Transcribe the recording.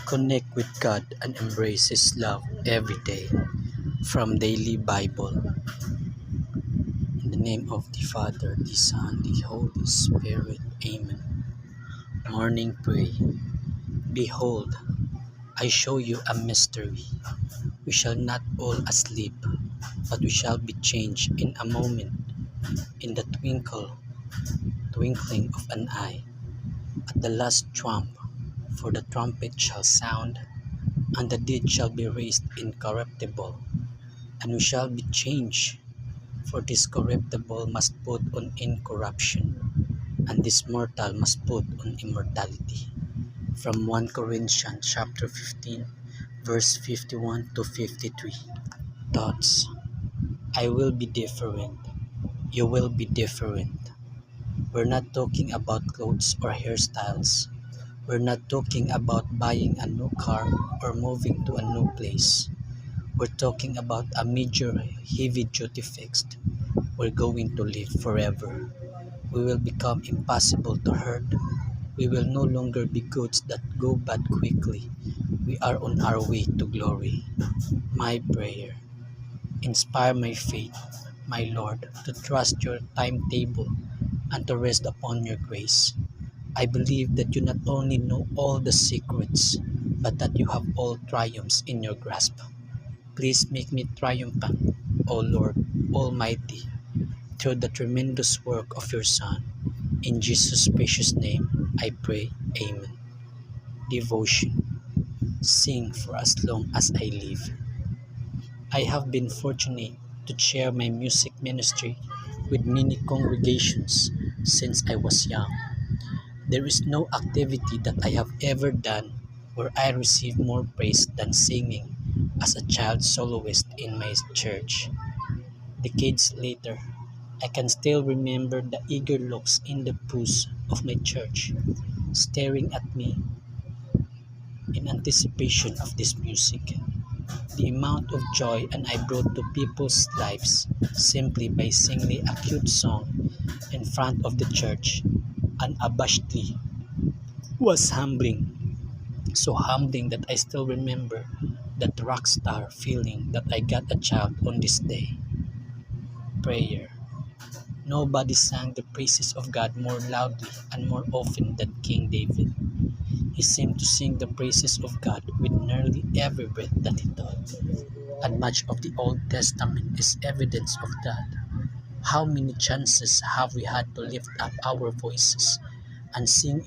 Connect with God and embrace His love every day. From Daily Bible. In the name of the Father, the Son, the Holy Spirit. Amen. Morning Pray. Behold, I show you a mystery. We shall not all asleep, but we shall be changed in a moment, in the twinkling of an eye, at the last trump. For the trumpet shall sound, and the dead shall be raised incorruptible, and we shall be changed. For this corruptible must put on incorruption, and this mortal must put on immortality. From 1 Corinthians chapter 15, verse 51 to 53. Thoughts. I will be different. You will be different. We're not talking about clothes or hairstyles. We're not talking about buying a new car or moving to a new place. We're talking about a major heavy-duty fixed. We're going to live forever. We will become impossible to hurt. We will no longer be goods that go bad quickly. We are on our way to glory. My prayer. Inspire my faith, my Lord, to trust your timetable and to rest upon your grace. I believe that you not only know all the secrets, but that you have all triumphs in your grasp. Please make me triumphant, O Lord Almighty, through the tremendous work of your Son. In Jesus' precious name, I pray. Amen. Devotion. Sing for as long as I live. I have been fortunate to share my music ministry with many congregations since I was young. There is no activity that I have ever done where I receive more praise than singing as a child soloist in my church. Decades later, I can still remember the eager looks in the pews of my church, staring at me in anticipation of this music. The amount of joy and I brought to people's lives simply by singing a cute song in front of the church unabashedly was humbling. So humbling that I still remember that rock star feeling that I got a child on this day. Prayer. Nobody sang the praises of God more loudly and more often than King David. He seemed to sing the praises of God with nearly every breath that he took. And much of the Old Testament is evidence of that. How many chances have we had to lift up our voices and sing